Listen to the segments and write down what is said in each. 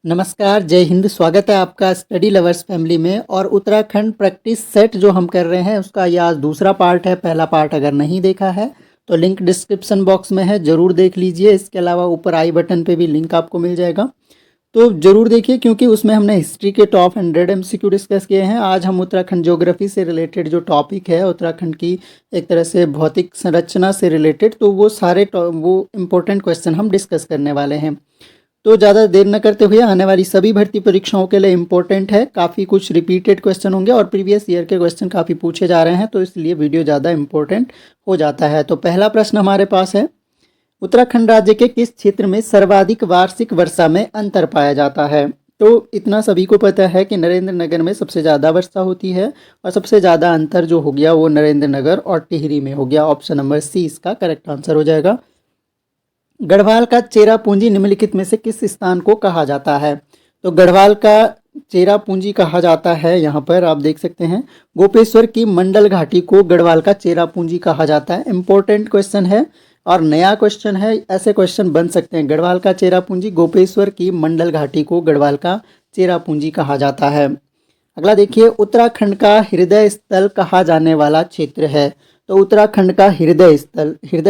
नमस्कार, जय हिंद। स्वागत है आपका स्टडी लवर्स फैमिली में। और उत्तराखंड प्रैक्टिस सेट जो हम कर रहे हैं उसका ये आज दूसरा पार्ट है। पहला पार्ट अगर नहीं देखा है तो लिंक डिस्क्रिप्शन बॉक्स में है, ज़रूर देख लीजिए। इसके अलावा ऊपर आई बटन पे भी लिंक आपको मिल जाएगा, तो ज़रूर देखिए, क्योंकि उसमें हमने हिस्ट्री के टॉप 100 MCQ डिस्कस किए हैं। आज हम उत्तराखंड ज्योग्राफी से रिलेटेड जो टॉपिक है, उत्तराखंड की एक तरह से भौतिक संरचना से रिलेटेड, तो वो सारे वो इम्पोर्टेंट क्वेश्चन हम डिस्कस करने वाले हैं। तो ज़्यादा देर न करते हुए आने वाली सभी भर्ती परीक्षाओं के लिए इम्पोर्टेंट है। काफ़ी कुछ रिपीटेड क्वेश्चन होंगे और प्रीवियस ईयर के क्वेश्चन काफ़ी पूछे जा रहे हैं, तो इसलिए वीडियो ज़्यादा इम्पोर्टेंट हो जाता है। तो पहला प्रश्न हमारे पास है, उत्तराखंड राज्य के किस क्षेत्र में सर्वाधिक वार्षिक वर्षा में अंतर पाया जाता है? तो इतना सभी को पता है कि नरेंद्र नगर में सबसे ज़्यादा वर्षा होती है और सबसे ज़्यादा अंतर जो हो गया वो नरेंद्र नगर और टिहरी में हो गया। ऑप्शन नंबर सी इसका करेक्ट आंसर हो जाएगा। गढ़वाल का चेरापूंजी निम्नलिखित में से किस स्थान को कहा जाता है? तो गढ़वाल का चेरापूंजी कहा जाता है, यहाँ पर आप देख सकते हैं, गोपेश्वर की मंडल घाटी को गढ़वाल का चेरापूंजी कहा जाता है। इम्पोर्टेंट क्वेश्चन है और नया क्वेश्चन है, ऐसे क्वेश्चन बन सकते हैं। गढ़वाल का चेरापूंजी, गोपेश्वर की मंडल घाटी को गढ़वाल का चेरापूंजी कहा जाता है। अगला देखिए, उत्तराखंड का हृदय स्थल कहा जाने वाला क्षेत्र है। तो उत्तराखंड का हृदय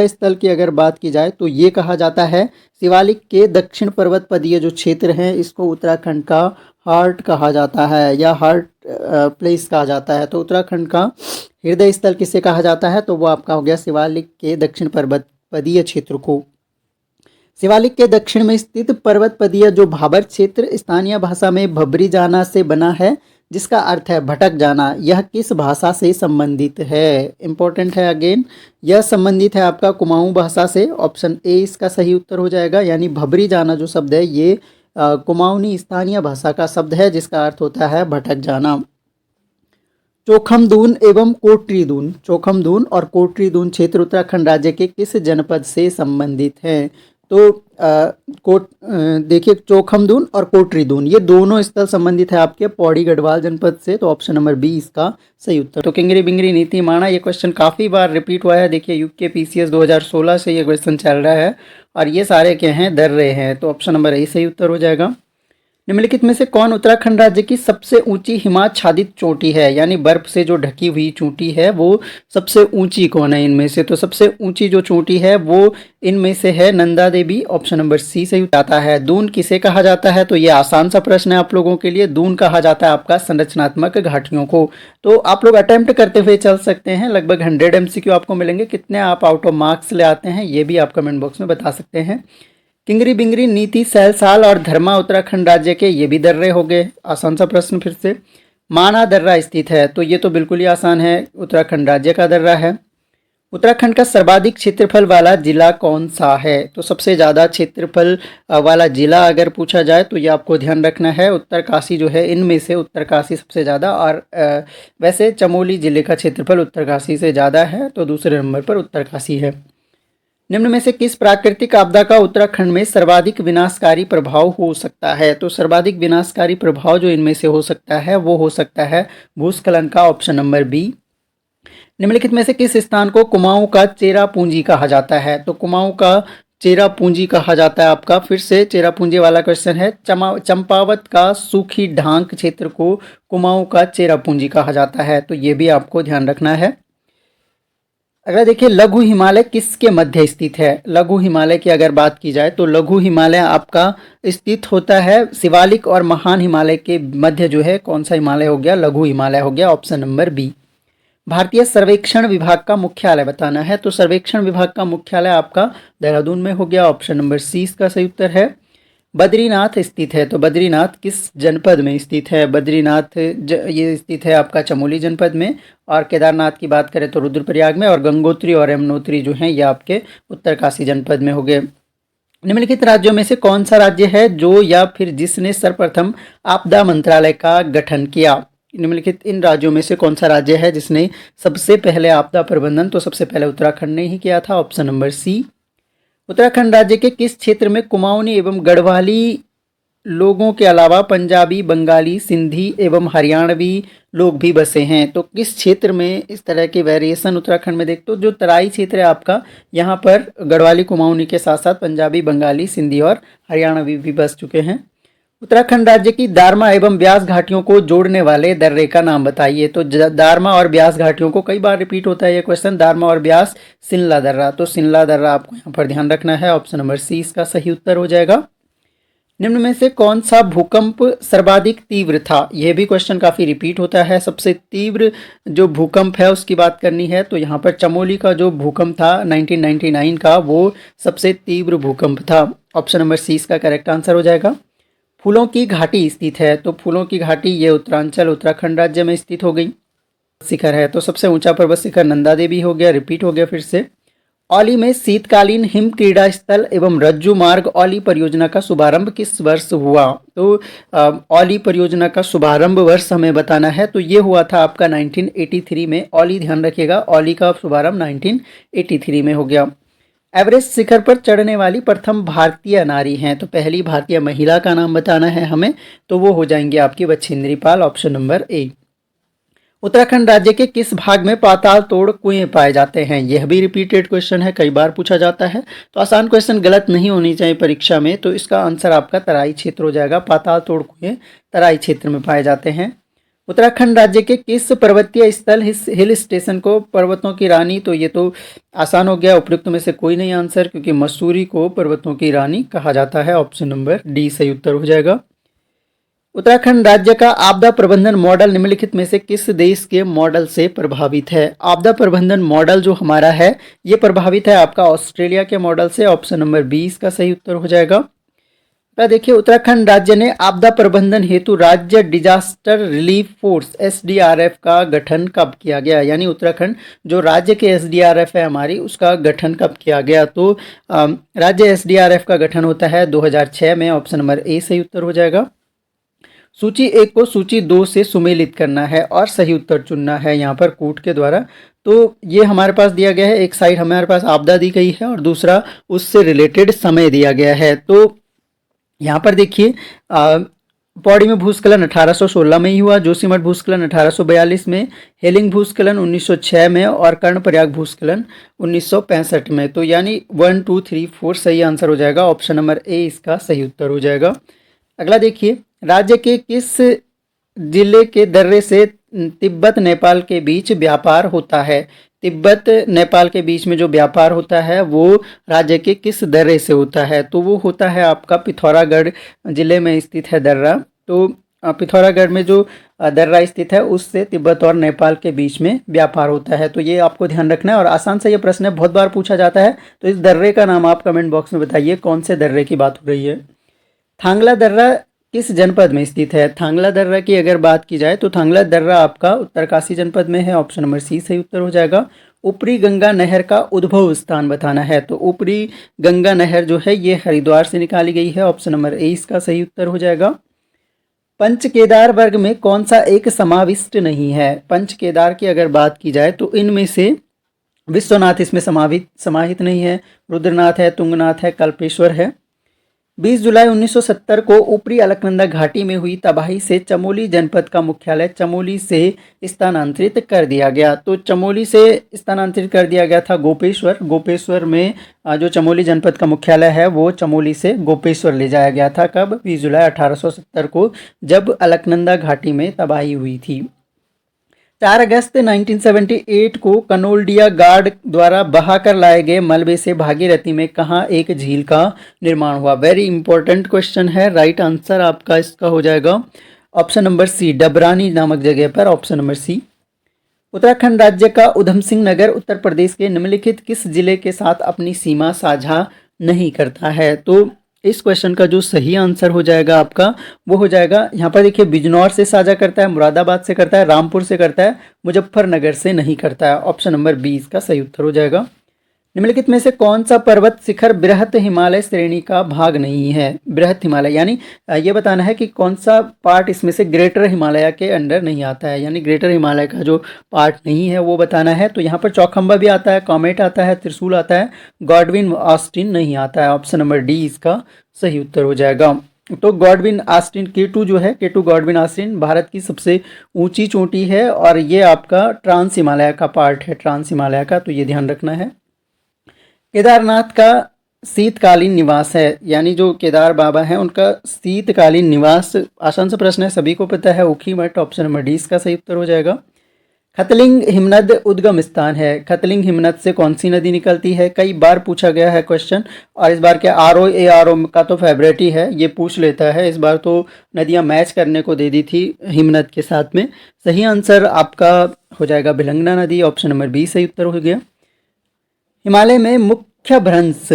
स्थल की अगर बात की जाए तो ये कहा जाता है शिवालिक के दक्षिण पर्वत पदीय जो क्षेत्र हैं, इसको उत्तराखंड का हार्ट कहा जाता है या हार्ट प्लेस कहा जाता है। तो उत्तराखंड का हृदय स्थल किसे कहा जाता है? तो वो आपका हो गया शिवालिक के दक्षिण पर्वत पदीय क्षेत्र को। शिवालिक के दक्षिण में स्थित पर्वत पदीय जो भाबर क्षेत्र स्थानीय भाषा में भबरी जाना से बना है, जिसका अर्थ है भटक जाना। यह किस भाषा से संबंधित है? इंपॉर्टेंट है अगेन, यह संबंधित है आपका कुमाऊं भाषा से। ऑप्शन ए इसका सही उत्तर हो जाएगा। यानी भबरी जाना जो शब्द है ये कुमाऊनी स्थानीय भाषा का शब्द है, जिसका अर्थ होता है भटक जाना। चोखमदून एवं कोटरीदून, चोखमदून और कोटरीदून क्षेत्र उत्तराखंड राज्य के किस जनपद से संबंधित हैं? तो देखिए, चोखमदून और कोटरीदून ये दोनों स्थल संबंधित है आपके पौड़ी गढ़वाल जनपद से। तो ऑप्शन नंबर बी इसका सही उत्तर। तो किंगरी बिंगरी नीति माना, ये क्वेश्चन काफ़ी बार रिपीट हुआ है। देखिए, यूके पीसीएस 2016 से ये क्वेश्चन चल रहा है और ये सारे क्या हैं, दर्रे हैं। तो ऑप्शन नंबर ए सही उत्तर हो जाएगा। निम्नलिखित में से कौन उत्तराखंड राज्य की सबसे ऊंची हिमाच्छादित चोटी है? यानी बर्फ से जो ढकी हुई चोटी है वो सबसे ऊंची कौन है इनमें से? तो सबसे ऊंची जो चोटी है वो इनमें से है नंदा देवी। ऑप्शन नंबर सी सही आता है। दून किसे कहा जाता है? तो ये आसान सा प्रश्न है आप लोगों के लिए। दून कहा जाता है आपका संरचनात्मक घाटियों को। तो आप लोग अटेम्प्ट करते हुए चल सकते हैं। लगभग 100 MCQ आपको मिलेंगे। कितने आप आउट ऑफ मार्क्स ले आते हैं ये भी आप कमेंट बॉक्स में बता सकते हैं। किंगरी बिंगरी नीति सैलसाल और धर्मा उत्तराखंड राज्य के ये भी दर्रे हो गए। आसान सा प्रश्न फिर से। माना दर्रा स्थित है, तो ये तो बिल्कुल ही आसान है, उत्तराखंड राज्य का दर्रा है। उत्तराखंड का सर्वाधिक क्षेत्रफल वाला जिला कौन सा है? तो सबसे ज़्यादा क्षेत्रफल वाला जिला अगर पूछा जाए तो ये आपको ध्यान रखना है उत्तरकाशी जो है, इनमें से उत्तरकाशी सबसे ज़्यादा। और वैसे चमोली जिले का क्षेत्रफल उत्तरकाशी से ज़्यादा है, तो दूसरे नंबर पर उत्तरकाशी है। निम्न में से किस प्राकृतिक आपदा का उत्तराखंड में सर्वाधिक विनाशकारी प्रभाव हो सकता है? तो सर्वाधिक विनाशकारी प्रभाव जो इनमें से हो सकता है वो हो सकता है भूस्खलन का। Option number B. निम्नलिखित में से किस स्थान को कुमाऊं का चेरापूंजी कहा जाता है? तो कुमाऊं का चेरापूंजी कहा जाता है आपका। फिर से चेरापूंजी वाला क्वेश्चन है। चंपावत का सूखी ढांक क्षेत्र को कुमाऊं का चेरापूंजी कहा जाता है, तो ये भी आपको ध्यान रखना है। अगर देखिए, लघु हिमालय किसके मध्य स्थित है? लघु हिमालय की अगर बात की जाए तो लघु हिमालय आपका स्थित होता है शिवालिक और महान हिमालय के मध्य जो है। कौन सा हिमालय हो गया? लघु हिमालय हो गया। Option number B. भारतीय सर्वेक्षण विभाग का मुख्यालय बताना है। तो सर्वेक्षण विभाग का मुख्यालय आपका देहरादून में हो गया। ऑप्शन नंबर सी इसका सही उत्तर है। बद्रीनाथ स्थित है, तो बद्रीनाथ किस जनपद में स्थित है? बद्रीनाथ ये स्थित है आपका चमोली जनपद में। और केदारनाथ की बात करें तो रुद्रप्रयाग में। और गंगोत्री और यमुनोत्री जो हैं ये आपके उत्तरकाशी जनपद में हो गए। निम्नलिखित राज्यों में से कौन सा राज्य है जो या फिर जिसने सर्वप्रथम आपदा मंत्रालय का गठन किया? निम्नलिखित इन राज्यों में से कौन सा राज्य है जिसने सबसे पहले आपदा प्रबंधन? तो सबसे पहले उत्तराखंड ने ही किया था। Option number C. उत्तराखंड राज्य के किस क्षेत्र में कुमाऊनी एवं गढ़वाली लोगों के अलावा पंजाबी, बंगाली, सिंधी एवं हरियाणवी लोग भी बसे हैं? तो किस क्षेत्र में इस तरह के वेरिएशन उत्तराखंड में देखते हो? जो तराई क्षेत्र है आपका, यहाँ पर गढ़वाली कुमाऊनी के साथ साथ पंजाबी, बंगाली, सिंधी और हरियाणवी भी बस चुके हैं। उत्तराखंड राज्य की दारमा एवं ब्यास घाटियों को जोड़ने वाले दर्रे का नाम बताइए। तो दारमा और ब्यास घाटियों को कई बार रिपीट होता है ये क्वेश्चन, दारमा और ब्यास, सिनला दर्रा। तो सिनला दर्रा आपको यहाँ पर ध्यान रखना है, ऑप्शन नंबर सी इसका सही उत्तर हो जाएगा। निम्न में से कौन सा भूकंप सर्वाधिक तीव्र था? यह भी क्वेश्चन काफी रिपीट होता है। सबसे तीव्र जो भूकंप है उसकी बात करनी है तो यहाँ पर चमोली का जो भूकंप था 1999 का, वो सबसे तीव्र भूकंप था। ऑप्शन नंबर सी इसका करेक्ट आंसर हो जाएगा। फूलों की घाटी स्थित है, तो फूलों की घाटी ये उत्तरांचल उत्तराखंड राज्य में स्थित हो गई। शिखर है तो सबसे ऊंचा पर्वत शिखर नंदा देवी हो गया, रिपीट हो गया फिर से। औली में शीतकालीन हिम क्रीड़ा स्थल एवं रज्जु मार्ग औली परियोजना का शुभारंभ किस वर्ष हुआ? तो औली परियोजना का शुभारंभ वर्ष हमें बताना है, तो ये हुआ था आपका 1983 में। औली ध्यान रखिएगा, औली का शुभारंभ 1983 में हो गया। एवरेस्ट शिखर पर चढ़ने वाली प्रथम भारतीय नारी हैं, तो पहली भारतीय महिला का नाम बताना है हमें, तो वो हो जाएंगे आपकी बछेंद्री पाल, ऑप्शन नंबर ए। उत्तराखंड राज्य के किस भाग में पाताल तोड़ कुएं पाए जाते हैं? यह भी रिपीटेड क्वेश्चन है, कई बार पूछा जाता है, तो आसान क्वेश्चन गलत नहीं होनी चाहिए परीक्षा में। तो इसका आंसर आपका तराई क्षेत्र हो जाएगा। पाताल तोड़ कुएं तराई क्षेत्र में पाए जाते हैं। उत्तराखंड राज्य के किस पर्वतीय स्थल हिल स्टेशन को पर्वतों की रानी? तो ये तो आसान हो गया, उपयुक्त में से कोई नहीं आंसर, क्योंकि मसूरी को पर्वतों की रानी कहा जाता है। ऑप्शन नंबर डी सही उत्तर हो जाएगा। उत्तराखंड राज्य का आपदा प्रबंधन मॉडल निम्नलिखित में से किस देश के मॉडल से प्रभावित है? आपदा प्रबंधन मॉडल जो हमारा है ये प्रभावित है आपका ऑस्ट्रेलिया के मॉडल से। ऑप्शन नंबर 20 का सही उत्तर हो जाएगा। देखिए, उत्तराखंड राज्य ने आपदा प्रबंधन हेतु राज्य डिजास्टर रिलीफ फोर्स एसडीआरएफ का गठन कब किया गया? यानी उत्तराखंड जो राज्य के एसडीआरएफ है हमारी, उसका गठन कब किया गया? तो राज्य एसडीआरएफ का गठन होता है 2006 में। ऑप्शन नंबर ए सही उत्तर हो जाएगा। सूची 1 को सूची 2 से सुमेलित करना है और सही उत्तर चुनना है यहाँ पर कूट के द्वारा। तो ये हमारे पास दिया गया है, एक साइड हमारे पास आपदा दी गई है और दूसरा उससे रिलेटेड समय दिया गया है। तो यहाँ पर देखिए, पौड़ी में भूस्खलन 1816 में ही हुआ, जोशीमठ भूस्खलन 1842 में, हेलिंग भूस्खलन 1906 में और कर्णप्रयाग भूस्खलन 1965 में। तो यानी 1 2 3 4 सही आंसर हो जाएगा। ऑप्शन नंबर ए इसका सही उत्तर हो जाएगा। अगला देखिए, राज्य के किस जिले के दर्रे से तिब्बत नेपाल के बीच व्यापार होता है? तिब्बत नेपाल के बीच में जो व्यापार होता है वो राज्य के किस दर्रे से होता है? तो वो होता है आपका पिथौरागढ़ जिले में स्थित है दर्रा। तो पिथौरागढ़ में जो दर्रा स्थित है उससे तिब्बत और नेपाल के बीच में व्यापार होता है। तो ये आपको ध्यान रखना है और आसान से ये प्रश्न है, बहुत बार पूछा जाता है। तो इस दर्रे का नाम आप कमेंट बॉक्स में बताइए, कौन से दर्रे की बात हो रही है। थांगला दर्रा किस जनपद में स्थित है? थांगला दर्रा की अगर बात की जाए तो थांगला दर्रा आपका उत्तरकाशी जनपद में है। ऑप्शन नंबर सी सही उत्तर हो जाएगा। ऊपरी गंगा नहर का उद्भव स्थान बताना है, तो ऊपरी गंगा नहर जो है ये हरिद्वार से निकाली गई है। ऑप्शन नंबर ए इसका सही उत्तर हो जाएगा। पंच केदार वर्ग में कौन सा एक समाविष्ट नहीं है? पंच केदार की अगर बात की जाए तो इनमें से विश्वनाथ इसमें समाहित नहीं है, रुद्रनाथ है, तुंगनाथ है, कल्पेश्वर है। 20 जुलाई 1970 को ऊपरी अलकनंदा घाटी में हुई तबाही से चमोली जनपद का मुख्यालय चमोली से स्थानांतरित कर दिया गया। तो चमोली से स्थानांतरित कर दिया गया था गोपेश्वर में जो चमोली जनपद का मुख्यालय है वो चमोली से गोपेश्वर ले जाया गया था। कब? 20 जुलाई 1870 को, जब अलकनंदा घाटी में तबाही हुई थी। 4 अगस्त 1978 को कनोल्डिया गार्ड द्वारा बहाकर लाए गए मलबे से भागीरथी में कहाँ एक झील का निर्माण हुआ? वेरी इंपॉर्टेंट क्वेश्चन है। राइट आंसर आपका इसका हो जाएगा ऑप्शन नंबर सी, डबरानी नामक जगह पर। Option number C. उत्तराखंड राज्य का उधम सिंह नगर उत्तर प्रदेश के निम्नलिखित किस जिले के साथ अपनी सीमा साझा नहीं करता है? तो इस क्वेश्चन का जो सही आंसर हो जाएगा आपका वो हो जाएगा, यहाँ पर देखिए, बिजनौर से साझा करता है, मुरादाबाद से करता है, रामपुर से करता है, मुजफ्फरनगर से नहीं करता है। ऑप्शन नंबर 20 का सही उत्तर हो जाएगा। निम्नलिखित में से कौन सा पर्वत शिखर बृहत हिमालय श्रेणी का भाग नहीं है? बृहत हिमालय यानी ये बताना है कि कौन सा पार्ट इसमें से ग्रेटर हिमालय के अंडर नहीं आता है, यानी ग्रेटर हिमालय का जो पार्ट नहीं है वो बताना है। तो यहाँ पर चौखंबा भी आता है, कॉमेट आता है, त्रिशूल आता है, गॉडविन ऑस्टिन नहीं आता है। ऑप्शन नंबर डी इसका सही उत्तर हो जाएगा। तो गॉडविन ऑस्टिन K2 जो है, K2 गॉडविन ऑस्टिन भारत की सबसे ऊंची चोटी है और ये आपका ट्रांस हिमालय का पार्ट है, ट्रांस हिमालय का, तो ये ध्यान रखना है। केदारनाथ का शीतकालीन निवास है, यानी जो केदार बाबा हैं उनका शीतकालीन निवास। आसान सा प्रश्न है, सभी को पता है, ऊखी मठ। ऑप्शन नंबर डी इसका सही उत्तर हो जाएगा। खतलिंग हिमनद उद्गम स्थान है। खतलिंग हिमनद से कौन सी नदी निकलती है? कई बार पूछा गया है क्वेश्चन, और इस बार के आर ओ का तो फेवरेट ही है, ये पूछ लेता है। इस बार तो नदियां मैच करने को दे दी थी हिमनद के साथ में। सही आंसर आपका हो जाएगा भिलंगना नदी। ऑप्शन नंबर बी सही उत्तर हो गया। हिमालय में मुख्य भ्रंश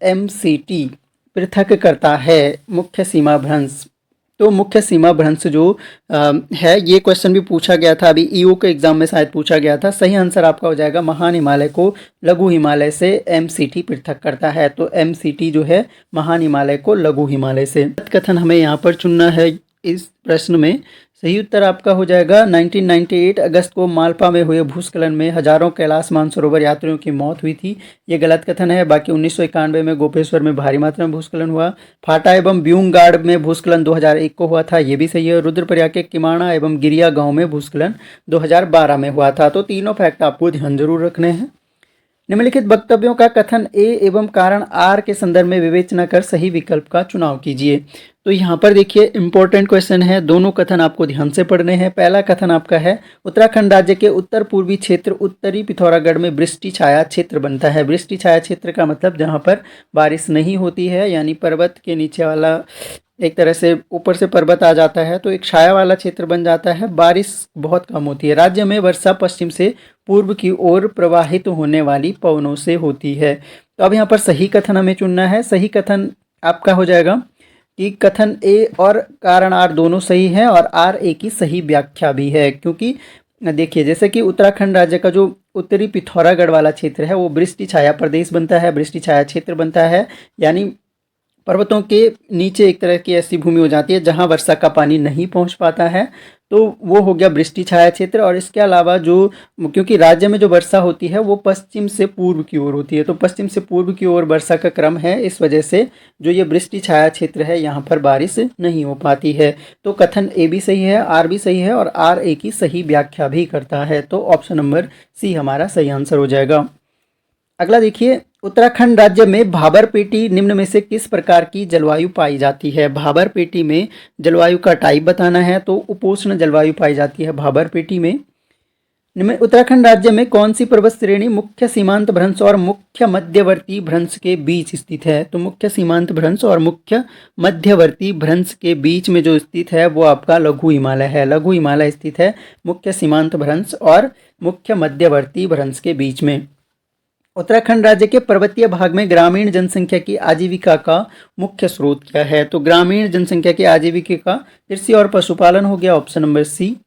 MCT पृथक करता है। मुख्य सीमा भ्रंश, तो मुख्य सीमा भ्रंश जो है, ये क्वेश्चन भी पूछा गया था, अभी ईओ के एग्जाम में शायद पूछा गया था। सही आंसर आपका हो जाएगा महान हिमालय को लघु हिमालय से MCT पृथक करता है। तो MCT जो है महान हिमालय को लघु हिमालय से। कथन हमें यहाँ पर चुनना है इस प्रश्न में। सही उत्तर आपका हो जाएगा 1998 अगस्त को मालपा में हुए भूस्खलन में हजारों कैलाश मानसरोवर यात्रियों की मौत हुई थी। ये गलत कथन है। बाकी 1991 में गोपेश्वर में भारी मात्रा में भूस्खलन हुआ। फाटा एवं ब्यूंगाड़ में भूस्खलन 2001 को हुआ था, ये भी सही है। रुद्रप्रयाग के किमाणा एवं गिरिया गांव में भूस्खलन 2012 में हुआ था। तो तीनों फैक्ट आपको ध्यान जरूर रखने हैं। निम्नलिखित वक्तव्यों का कथन ए एवं कारण आर के संदर्भ में विवेचना कर सही विकल्प का चुनाव कीजिए। तो यहाँ पर देखिए इंपॉर्टेंट क्वेश्चन है, दोनों कथन आपको ध्यान से पढ़ने हैं। पहला कथन आपका है, उत्तराखंड राज्य के उत्तर पूर्वी क्षेत्र उत्तरी पिथौरागढ़ में वृष्टि छाया क्षेत्र बनता है। वृष्टि छाया क्षेत्र का मतलब जहाँ पर बारिश नहीं होती है, यानी पर्वत के नीचे वाला, एक तरह से ऊपर से पर्वत आ जाता है तो एक छाया वाला क्षेत्र बन जाता है, बारिश बहुत कम होती है। राज्य में वर्षा पश्चिम से पूर्व की ओर प्रवाहित होने वाली पवनों से होती है। तो अब यहाँ पर सही कथन हमें चुनना है। सही कथन आपका हो जाएगा कि कथन ए और कारण आर दोनों सही हैं, और आर ए की सही व्याख्या भी है। क्योंकि देखिए, जैसे कि उत्तराखंड राज्य का जो उत्तरी पिथौरागढ़ वाला क्षेत्र है वो वृष्टि छाया प्रदेश बनता है, वृष्टि छाया क्षेत्र बनता है, यानी पर्वतों के नीचे एक तरह की ऐसी भूमि हो जाती है जहां वर्षा का पानी नहीं पहुंच पाता है, तो वो हो गया वृष्टि छाया क्षेत्र। और इसके अलावा जो, क्योंकि राज्य में जो वर्षा होती है वो पश्चिम से पूर्व की ओर होती है, तो पश्चिम से पूर्व की ओर वर्षा का क्रम है, इस वजह से जो ये वृष्टि छाया क्षेत्र है यहाँ पर बारिश नहीं हो पाती है। तो कथन ए भी सही है, आर भी सही है, और आर ए की सही व्याख्या भी करता है। तो ऑप्शन नंबर सी हमारा सही आंसर हो जाएगा। अगला देखिए, उत्तराखंड राज्य में भाबर पेटी निम्न में से किस प्रकार की जलवायु पाई जाती है? भाबर पेटी में जलवायु का टाइप बताना है, तो उपोष्ण जलवायु पाई जाती है भाबर पेटी में। उत्तराखंड राज्य में कौन सी पर्वत श्रेणी मुख्य सीमांत भ्रंश और मुख्य मध्यवर्ती भ्रंश के बीच स्थित है? तो मुख्य सीमांत भ्रंश और मुख्य मध्यवर्ती भ्रंश के बीच में जो स्थित है वो आपका लघु हिमालय है। लघु हिमालय स्थित है मुख्य सीमांत भ्रंश और मुख्य मध्यवर्ती भ्रंश के बीच में। उत्तराखंड राज्य के पर्वतीय भाग में ग्रामीण जनसंख्या की आजीविका का मुख्य स्रोत क्या है? तो ग्रामीण जनसंख्या की आजीविका का कृषि और पशुपालन हो गया। Option number C.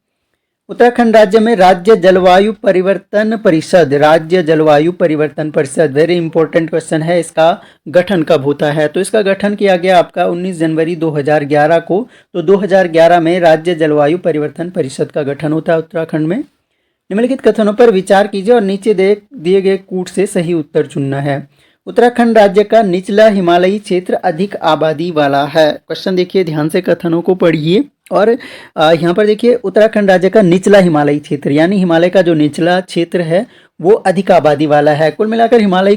उत्तराखंड राज्य में राज्य जलवायु परिवर्तन परिषद, राज्य जलवायु परिवर्तन परिषद, वेरी इंपॉर्टेंट क्वेश्चन है, इसका गठन कब होता है? तो इसका गठन किया गया आपका 19 जनवरी 2011 को। तो 2011 में राज्य जलवायु परिवर्तन परिषद का गठन होता है उत्तराखंड में। निम्नलिखित कथनों पर विचार कीजिए और नीचे दिए गए कूट से सही उत्तर चुनना है। उत्तराखंड राज्य का निचला हिमालयी क्षेत्र अधिक आबादी वाला है। क्वेश्चन देखिए ध्यान से, कथनों को पढ़िए। और यहाँ पर देखिए, उत्तराखंड राज्य का निचला हिमालयी क्षेत्र, यानी हिमालय का जो निचला क्षेत्र है वो अधिक आबादी वाला है। कुल मिलाकर हिमालय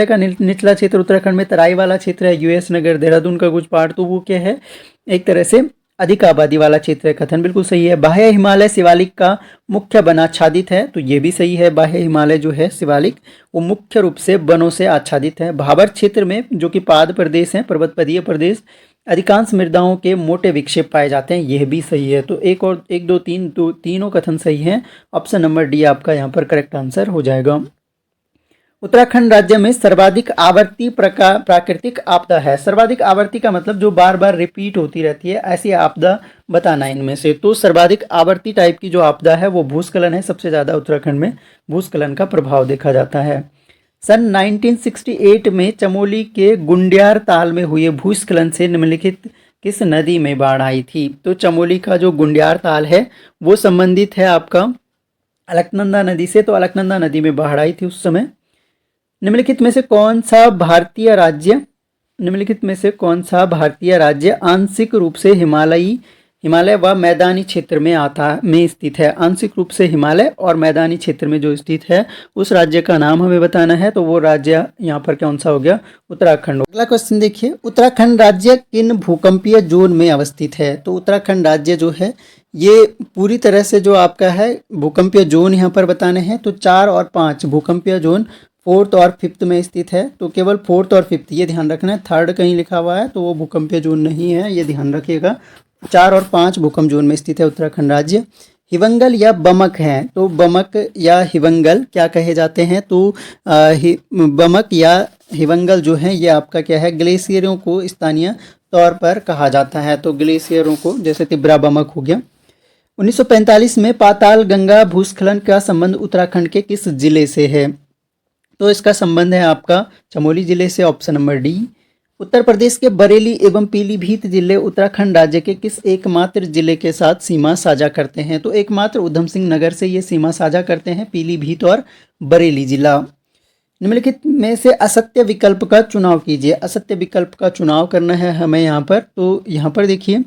का निचला क्षेत्र उत्तराखंड में तराई वाला क्षेत्र है। US नगर, देहरादून का कुछ पार्ट, तो वो क्या है, एक तरह से अधिक आबादी वाला क्षेत्र है। कथन बिल्कुल सही है। बाह्य हिमालय शिवालिक का मुख्य वन आच्छादित है, तो ये भी सही है। बाह्य हिमालय जो है शिवालिक वो मुख्य रूप से वनों से आच्छादित है। भाबर क्षेत्र में जो कि पाद प्रदेश है, पर्वतपदीय प्रदेश, अधिकांश मृदाओं के मोटे विक्षेप पाए जाते हैं, यह भी सही है। तो एक दो तीन तीनों कथन सही हैं। ऑप्शन नंबर डी आपका यहाँ पर करेक्ट आंसर हो जाएगा। उत्तराखंड राज्य में सर्वाधिक आवर्ती प्राकृतिक आपदा है। सर्वाधिक आवर्ती का मतलब जो बार बार रिपीट होती रहती है, ऐसी आपदा बताना है इनमें से। तो सर्वाधिक आवर्ती टाइप की जो आपदा है वो भूस्खलन है। सबसे ज़्यादा उत्तराखंड में भूस्खलन का प्रभाव देखा जाता है। सन 1968 में चमोली के गुंडियार ताल में हुए भूस्खलन से निम्नलिखित किस नदी में बाढ़ आई थी? तो चमोली का जो गुंडियार ताल है वो संबंधित है आपका अलकनंदा नदी से। तो अलकनंदा नदी में बाढ़ आई थी उस समय। निम्नलिखित में से कौन सा भारतीय राज्य आंशिक रूप से हिमालयी हिमालय व मैदानी क्षेत्र में स्थित है। आंशिक रूप से हिमालय और मैदानी क्षेत्र में जो स्थित है उस राज्य का नाम हमें बताना है। तो वो राज्य यहाँ पर कौन सा हो गया? उत्तराखंड। अगला क्वेश्चन देखिए, उत्तराखंड राज्य किन भूकंपीय जोन में अवस्थित है? तो उत्तराखंड राज्य जो है ये पूरी तरह से जो आपका है भूकंपीय जोन यहाँ पर बताने हैं। तो 4 और 5 भूकंपीय जोन 4th और 5th में स्थित है। तो केवल 4th और 5th ये ध्यान रखना है, 3rd कहीं लिखा हुआ है तो वो भूकंपीय जोन नहीं है, ये ध्यान रखिएगा। 4 और 5 भूकंप जोन में स्थित है उत्तराखंड राज्य। हिवंगल या बमक हैं, तो बमक या हिवंगल क्या कहे जाते हैं? तो बमक या हिवंगल जो है ये आपका क्या है? ग्लेशियरों को स्थानीय तौर पर कहा जाता है। तो ग्लेशियरों को, जैसे तिब्रा बमक हो गया। 1945 में पाताल गंगा भूस्खलन का संबंध उत्तराखंड के किस जिले से है? तो इसका संबंध है आपका चमोली जिले से, option number D. Uttar Pradesh के बरेली एवं पीलीभीत जिले उत्तराखंड राज्य के किस एकमात्र जिले के साथ सीमा साझा करते हैं? तो एकमात्र उधम सिंह नगर से ये सीमा साझा करते हैं, पीलीभीत और बरेली जिला। निम्नलिखित में से असत्य विकल्प का चुनाव कीजिए। असत्य विकल्प का चुनाव करना है हमें यहाँ पर। तो यहाँ पर देखिए,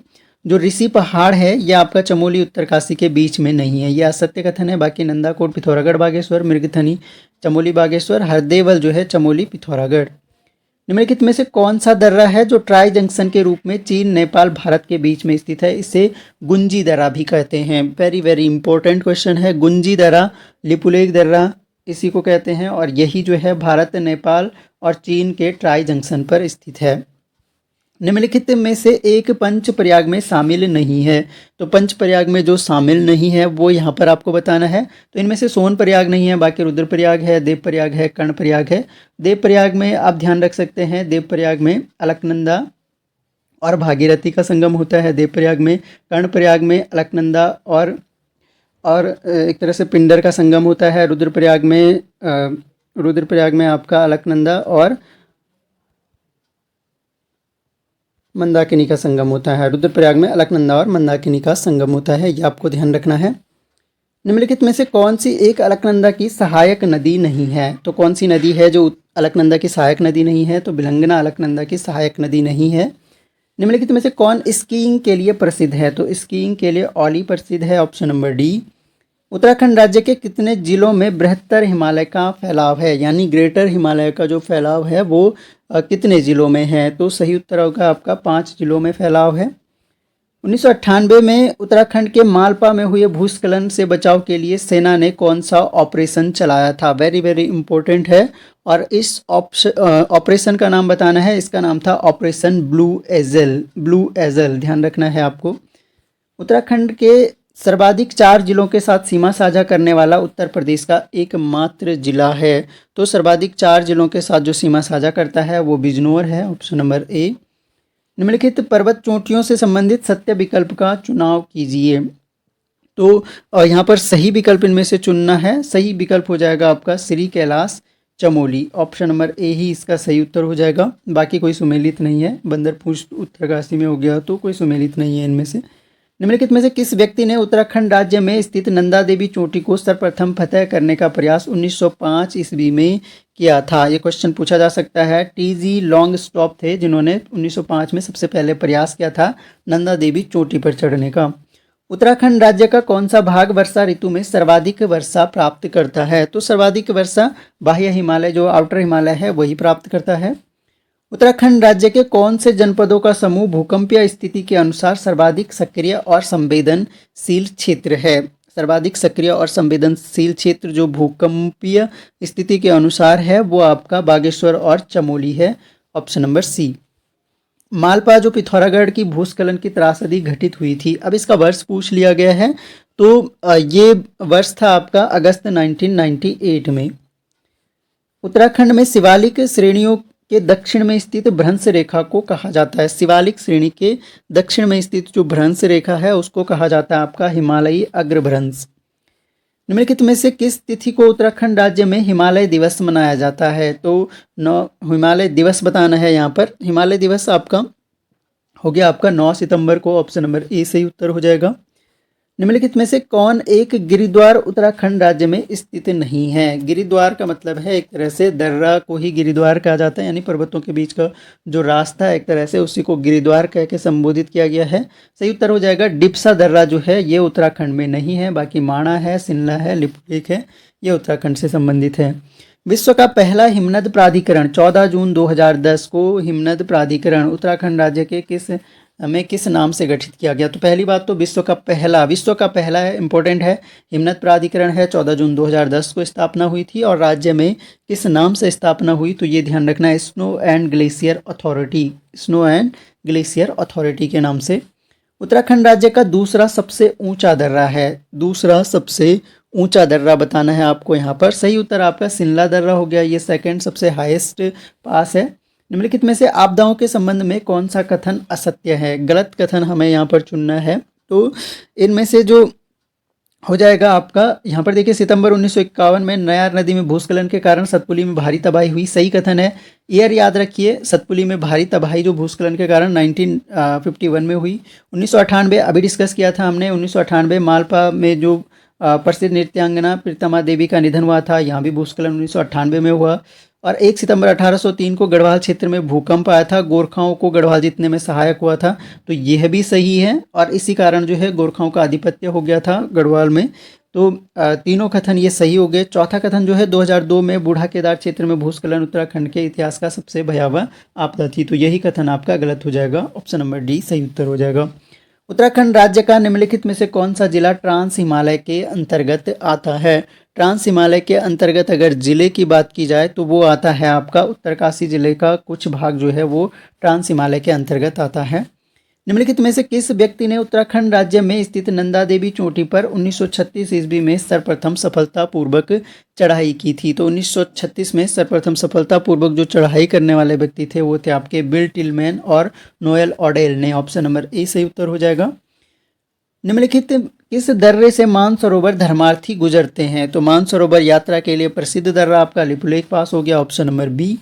जो ऋषि पहाड़ है यह आपका चमोली उत्तरकाशी के बीच में नहीं है, यह असत्य कथन है। बाकी नंदाकोट पिथौरागढ़ बागेश्वर, मृगथनी चमोली बागेश्वर, हरदेवल जो है चमोली पिथौरागढ़। निम्नलिखित में से कौन सा दर्रा है जो ट्राई जंक्शन के रूप में चीन, नेपाल, भारत के बीच में स्थित है? इसे गुंजी दर्रा भी कहते हैं। वेरी वेरी इंपॉर्टेंट क्वेश्चन है। गुंजी दर्रा, लिपुलेख दर्रा इसी को कहते हैं, और यही जो है भारत, नेपाल और चीन के ट्राई जंक्शन पर स्थित है। निम्नलिखित में से एक पंच प्रयाग में शामिल नहीं है। तो पंच प्रयाग में जो शामिल नहीं है वो यहाँ पर आपको बताना है। तो इनमें से सोन प्रयाग नहीं है, बाकी रुद्र प्रयाग है, देव प्रयाग है, कर्ण प्रयाग है। देव प्रयाग में आप ध्यान रख सकते हैं, देव प्रयाग में अलकनंदा और भागीरथी का संगम होता है देव प्रयाग में। कर्ण प्रयाग में अलकनंदा और एक तरह से पिंडर का संगम होता है। रुद्र प्रयाग में आपका अलकनंदा और मंदाकिनी का संगम होता है। रुद्रप्रयाग में अलकनंदा और मंदाकिनी का संगम होता है, ये आपको ध्यान रखना है। निम्नलिखित में से कौन सी एक अलकनंदा की सहायक नदी नहीं है? तो कौन सी नदी है जो अलकनंदा की सहायक नदी नहीं है? तो भिलंगना अलकनंदा की सहायक नदी नहीं है। निम्नलिखित में से कौन स्कीइंग के लिए प्रसिद्ध है? तो स्कीइंग के लिए औली प्रसिद्ध है, ऑप्शन नंबर डी। उत्तराखंड राज्य के कितने जिलों में बृहत्तर हिमालय का फैलाव है? यानी ग्रेटर हिमालय का जो फैलाव है वो कितने जिलों में है? तो सही उत्तर होगा आपका 5 जिलों में फैलाव है। 1998 में उत्तराखंड के मालपा में हुए भूस्खलन से बचाव के लिए सेना ने कौन सा ऑपरेशन चलाया था? वेरी वेरी इंपॉर्टेंट है, और इस ऑपरेशन का नाम बताना है। इसका नाम था ऑपरेशन ब्लू एजल, ध्यान रखना है आपको। उत्तराखंड के सर्वाधिक 4 जिलों के साथ सीमा साझा करने वाला उत्तर प्रदेश का एकमात्र जिला है। तो सर्वाधिक 4 जिलों के साथ जो सीमा साझा करता है वो बिजनौर है, ऑप्शन नंबर ए। निम्नलिखित पर्वत चोटियों से संबंधित सत्य विकल्प का चुनाव कीजिए। तो यहाँ पर सही विकल्प इनमें से चुनना है। सही विकल्प हो जाएगा आपका Shri Kailash Chamoli, option number A ही इसका सही उत्तर हो जाएगा। बाकी कोई सुमेलित नहीं है। बंदरपुर उत्तरकाशी में हो गया तो कोई सुमेलित नहीं है इनमें से। निम्नलिखित में से किस व्यक्ति ने उत्तराखंड राज्य में स्थित नंदा देवी चोटी को सर्वप्रथम फतह करने का प्रयास 1905 ईस्वी में किया था? ये क्वेश्चन पूछा जा सकता है। टी.जी. लॉन्गस्टॉप थे जिन्होंने 1905 में सबसे पहले प्रयास किया था नंदा देवी चोटी पर चढ़ने का। उत्तराखंड राज्य का कौन सा भाग वर्षा ऋतु में सर्वाधिक वर्षा प्राप्त करता है? तो सर्वाधिक वर्षा बाह्य हिमालय जो आउटर हिमालय है वही प्राप्त करता है। उत्तराखंड राज्य के कौन से जनपदों का समूह भूकंपीय स्थिति के अनुसार सर्वाधिक सक्रिय और संवेदनशील क्षेत्र है? सर्वाधिक सक्रिय और संवेदनशील क्षेत्र जो भूकंपीय स्थिति के अनुसार है वो आपका बागेश्वर और चमोली है, ऑप्शन नंबर सी। मालपा जो पिथौरागढ़ की भूस्खलन की त्रासदी घटित हुई थी, अब इसका वर्ष पूछ लिया गया है। तो ये वर्ष था आपका अगस्त 1998 में। उत्तराखंड में शिवालिक श्रेणियों के दक्षिण में स्थित भ्रंश रेखा को कहा जाता है। शिवालिक श्रेणी के दक्षिण में स्थित जो भ्रंश रेखा है उसको कहा जाता है आपका हिमालयी अग्रभ्रंश। निम्नलिखित में से किस तिथि को उत्तराखंड राज्य में हिमालय दिवस मनाया जाता है? तो हिमालय दिवस बताना है यहाँ पर। हिमालय दिवस आपका हो गया आपका 9 सितंबर को, ऑप्शन नंबर ए सही उत्तर हो जाएगा। निम्नलिखित में से कौन एक गिरिद्वार उत्तराखंड राज्य में स्थित नहीं है? गिरिद्वार का मतलब है एक तरह से दर्रा को ही गिरिद्वार कहा जाता है, यानी पर्वतों के बीच का जो रास्ता है एक तरह से उसी को गिरिद्वार कह के संबोधित किया गया है। सही उत्तर हो जाएगा डिप्सा दर्रा जो है ये उत्तराखंड में नहीं है, बाकी माणा है, शिमला है, लिपुलेख है, ये उत्तराखंड से संबंधित है। विश्व का पहला हिमनद प्राधिकरण 14 जून 2010 को हिमनद प्राधिकरण उत्तराखंड राज्य के किस नाम से गठित किया गया? तो पहली बात तो विश्व का पहला है, इंपॉर्टेंट है, हिमनद प्राधिकरण है, 14 जून 2010 को स्थापना हुई थी। और राज्य में किस नाम से स्थापना हुई तो ये ध्यान रखना है, स्नो एंड ग्लेशियर अथॉरिटी के नाम से। उत्तराखंड राज्य का दूसरा सबसे ऊंचा दर्रा बताना है आपको यहाँ पर। सही उत्तर आपका शिमला दर्रा हो गया, ये सेकंड सबसे हाईएस्ट पास है। निम्नलिखित में से आपदाओं के संबंध में कौन सा कथन असत्य है? गलत कथन हमें यहाँ पर चुनना है। तो इनमें से जो हो जाएगा आपका यहाँ पर देखिए, सितंबर 1951 में नयार नदी में भूस्खलन के कारण सतपुली में भारी तबाही हुई, सही कथन है। ईयर याद रखिए, सतपुली में भारी तबाही जो भूस्खलन के कारण 1951 में हुई। 1998 अभी डिस्कस किया था हमने, 1998 मालपा में जो प्रसिद्ध नृत्यांगना प्रीतमा देवी का निधन हुआ था, यहाँ भी भूस्खलन 1998 में हुआ। और 1 सितंबर 1803 को गढ़वाल क्षेत्र में भूकंप आया था, गोरखाओं को गढ़वाल जीतने में सहायक हुआ था, तो यह भी सही है। और इसी कारण जो है गोरखाओं का आधिपत्य हो गया था गढ़वाल में। तो तीनों कथन ये सही हो गए। चौथा कथन जो है 2002 में बूढ़ा केदार क्षेत्र में भूस्खलन उत्तराखंड के इतिहास का सबसे भयावह आपदा थी, तो यही कथन आपका गलत हो जाएगा, ऑप्शन नंबर डी सही उत्तर हो जाएगा। उत्तराखंड राज्य का निम्नलिखित में से कौन सा जिला ट्रांस हिमालय के अंतर्गत आता है? ट्रांस हिमालय के अंतर्गत अगर जिले की बात की जाए तो वो आता है आपका उत्तरकाशी जिले का कुछ भाग जो है वो ट्रांस हिमालय के अंतर्गत आता है। निम्नलिखित में से किस व्यक्ति ने उत्तराखंड राज्य में स्थित नंदा देवी चोटी पर 1936 ईस्वी में सर्वप्रथम सफलतापूर्वक चढ़ाई की थी? तो 1936 में सर्वप्रथम सफलतापूर्वक जो चढ़ाई करने वाले व्यक्ति थे वो थे आपके बिल टिलमैन और नोएल ऑडेल ने, ऑप्शन नंबर ए सही उत्तर हो जाएगा। निम्नलिखित किस दर्रे से मानसरोवर धर्मार्थी गुजरते हैं? तो मानसरोवर यात्रा के लिए प्रसिद्ध दर्रा आपका लिपुलेख पास हो गया, ऑप्शन नंबर बी।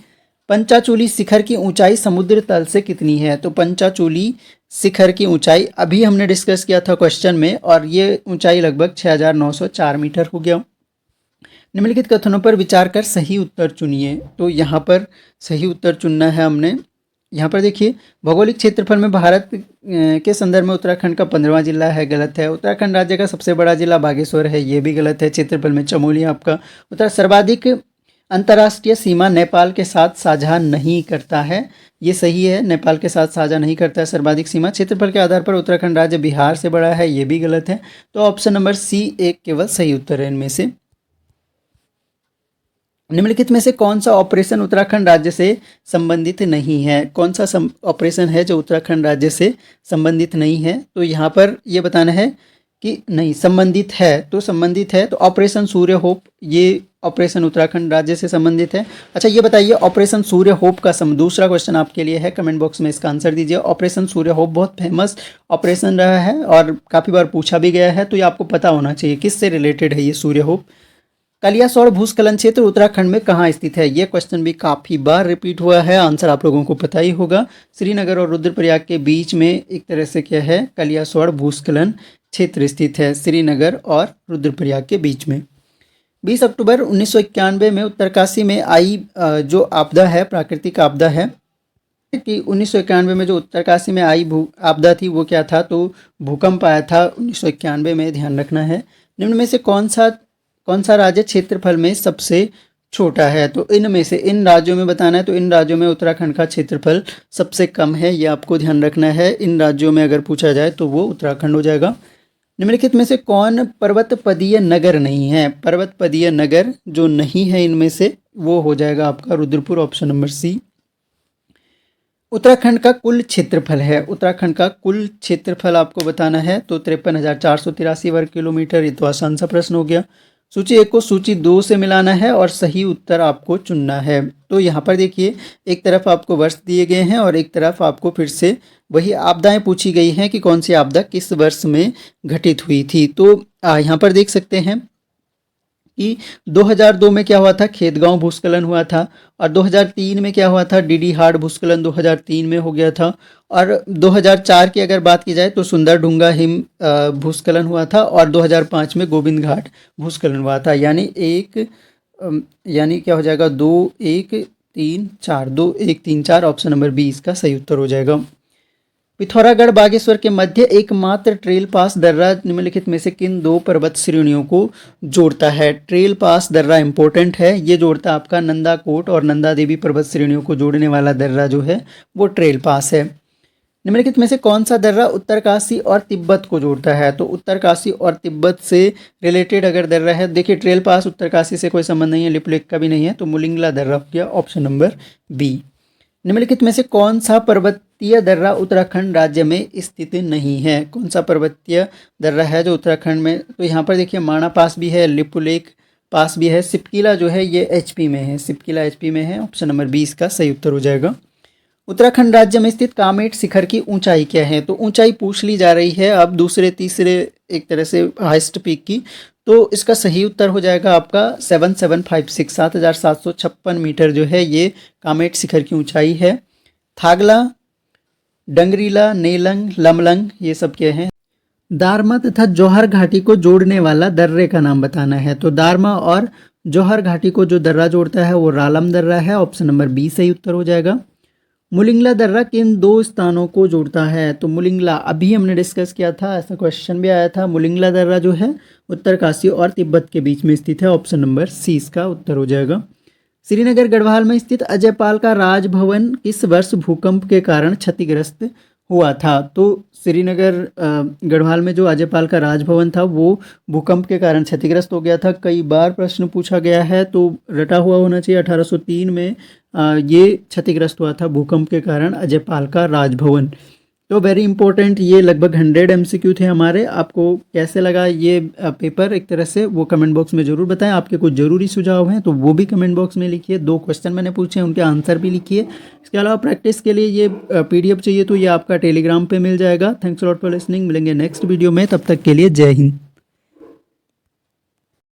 पंचाचूली शिखर की ऊंचाई समुद्र तल से कितनी है? तो पंचाचूली शिखर की ऊंचाई अभी हमने डिस्कस किया था क्वेश्चन में, और ये ऊंचाई लगभग 6904 मीटर हो गया। निम्नलिखित कथनों पर विचार कर सही उत्तर चुनिए। तो यहाँ पर सही उत्तर चुनना है हमने। यहाँ पर देखिए, भौगोलिक क्षेत्रफल में भारत के संदर्भ में उत्तराखंड का 15वां जिला है, गलत है। उत्तराखंड राज्य का सबसे बड़ा जिला बागेश्वर है, ये भी गलत है। क्षेत्रफल में चमोली आपका। सर्वाधिक अंतर्राष्ट्रीय सीमा नेपाल के साथ साझा नहीं करता है, ये सही है, नेपाल के साथ साझा नहीं करता है सर्वाधिक सीमा। क्षेत्रफल के आधार पर उत्तराखंड राज्य बिहार से बड़ा है, ये भी गलत है। तो ऑप्शन नंबर सी एक केवल सही उत्तर है इनमें से। निम्नलिखित में से कौन सा ऑपरेशन उत्तराखंड राज्य से संबंधित नहीं है? कौन सा ऑपरेशन है जो उत्तराखंड राज्य से संबंधित नहीं है? तो यहाँ पर ये बताना है कि नहीं, संबंधित है। तो ऑपरेशन सूर्य होप, ये ऑपरेशन उत्तराखंड राज्य से संबंधित है। अच्छा, ये बताइए ऑपरेशन सूर्य होप का दूसरा क्वेश्चन आपके लिए है, कमेंट बॉक्स में इसका आंसर दीजिए। ऑपरेशन सूर्य होप बहुत फेमस ऑपरेशन रहा है और काफ़ी बार पूछा भी गया है, तो ये आपको पता होना चाहिए किससे रिलेटेड है ये सूर्य होप। कलियासोड़ भूस्खलन क्षेत्र उत्तराखंड में कहाँ स्थित है? ये क्वेश्चन भी काफ़ी बार रिपीट हुआ है, आंसर आप लोगों को पता ही होगा। श्रीनगर और रुद्रप्रयाग के बीच में एक तरह से क्या है, कलियासोड़ भूस्खलन क्षेत्र स्थित है, श्रीनगर और रुद्रप्रयाग के बीच में। 20 अक्टूबर 1991 में उत्तरकाशी में आई जो आपदा है, प्राकृतिक आपदा है, कि 1991 में जो उत्तरकाशी में आई आपदा थी वो क्या था? तो भूकंप आया था 1991 में, ध्यान रखना है। निम्न में से कौन सा राज्य क्षेत्रफल में सबसे छोटा है? तो इनमें से इन राज्यों में बताना है, तो इन राज्यों में उत्तराखंड का क्षेत्रफल सबसे कम है, ये आपको ध्यान रखना है। इन राज्यों में अगर पूछा जाए तो वो उत्तराखंड हो जाएगा। निम्नलिखित में से कौन पर्वतपदीय नगर नहीं है? पर्वतपदीय नगर जो नहीं है इनमें से वो हो जाएगा आपका Rudrapur, option number C. Uttarakhand का कुल क्षेत्रफल है, उत्तराखंड का कुल क्षेत्रफल आपको बताना है, तो 53,483 वर्ग किलोमीटर। ये तो आसान सा प्रश्न हो गया। सूची 1 को सूची 2 से मिलाना है और सही उत्तर आपको चुनना है। तो यहाँ पर देखिए, एक तरफ आपको वर्ष दिए गए हैं और एक तरफ आपको फिर से वही आपदाएं पूछी गई हैं कि कौन सी आपदा किस वर्ष में घटित हुई थी। तो यहाँ पर देख सकते हैं कि 2002 में क्या हुआ था, खेतगांव भूस्खलन हुआ था, और 2003 में क्या हुआ था, डीडी हार्ड भूस्खलन 2003 में हो गया था, और 2004 की अगर बात की जाए तो सुंदरढुंगा हिम भूस्खलन हुआ था, और 2005 में गोविंद घाट भूस्खलन हुआ था। यानी क्या हो जाएगा, 2 1 3 4, 2 1 3 4, ऑप्शन नंबर बी इसका सही उत्तर हो जाएगा। पिथौरागढ़ बागेश्वर के मध्य एकमात्र ट्रेल पास दर्रा निम्नलिखित में से किन दो पर्वत श्रेणियों को जोड़ता है। ट्रेल पास दर्रा इंपॉर्टेंट है, ये जोड़ता आपका नंदा कोट और नंदा देवी पर्वत श्रेणियों को जोड़ने वाला दर्रा जो है वो ट्रेल पास है। निम्नलिखित में से कौन सा दर्रा उत्तरकाशी और तिब्बत को जोड़ता है। तो उत्तरकाशी और तिब्बत से रिलेटेड अगर दर्रा है, देखिए ट्रेल पास उत्तरकाशी से कोई संबंध नहीं है, लिपुलेख का भी नहीं है, तो मुलिंगला दर्रा हो गया ऑप्शन नंबर बी। निम्नलिखित में से कौन सा पर्वतीय दर्रा उत्तराखंड राज्य में स्थित नहीं है। कौन सा पर्वतीय दर्रा है जो उत्तराखंड में, तो यहाँ पर देखिए माणा पास भी है, लिपुलेख पास भी है, सिपकिला जो है ये एचपी में है, सिपकिला एचपी में है, ऑप्शन नंबर बी इसका सही उत्तर हो जाएगा। उत्तराखंड राज्य में स्थित कामेट शिखर की ऊंचाई क्या है। तो ऊंचाई पूछ ली जा रही है अब दूसरे तीसरे एक तरह से हाईएस्ट पीक की, तो इसका सही उत्तर हो जाएगा आपका 7756, 7756 मीटर जो है ये कामेट शिखर की ऊंचाई है। थागला, डंगरीला, नेलंग, लमलंग ये सब क्या हैं। दारमा तथा जौहर घाटी को जोड़ने वाला दर्रे का नाम बताना है। तो दारमा और जौहर घाटी को जो दर्रा जोड़ता है वो रालम दर्रा है, ऑप्शन नंबर बी सही उत्तर हो जाएगा। मुलिंगला दर्रा किन दो स्थानों को जोड़ता है। तो मुलिंगला अभी हमने डिस्कस किया था, ऐसा क्वेश्चन भी आया था। मुलिंगला दर्रा जो है उत्तरकाशी और तिब्बत के बीच में स्थित है, ऑप्शन नंबर सी इसका उत्तर हो जाएगा। श्रीनगर गढ़वाल में स्थित अजयपाल का राजभवन किस वर्ष भूकंप के कारण क्षतिग्रस्त हुआ था। तो श्रीनगर गढ़वाल में जो अजयपाल का राजभवन था वो भूकंप के कारण क्षतिग्रस्त हो गया था। कई बार प्रश्न पूछा गया है तो रटा हुआ होना चाहिए। 1803 में ये क्षतिग्रस्त हुआ था भूकंप के कारण अजयपाल का राजभवन। तो वेरी इंपॉर्टेंट, ये लगभग 100 MCQ थे हमारे। आपको कैसे लगा ये पेपर एक तरह से वो कमेंट बॉक्स में ज़रूर बताएं। आपके कुछ ज़रूरी सुझाव हैं तो वो भी कमेंट बॉक्स में लिखिए। 2 क्वेश्चन मैंने पूछे हैं उनके आंसर भी लिखिए। इसके अलावा प्रैक्टिस के लिए ये PDF चाहिए तो ये आपका टेलीग्राम पे मिल जाएगा। Thanks lot for listening. मिलेंगे नेक्स्ट वीडियो में, तब तक के लिए जय हिंद।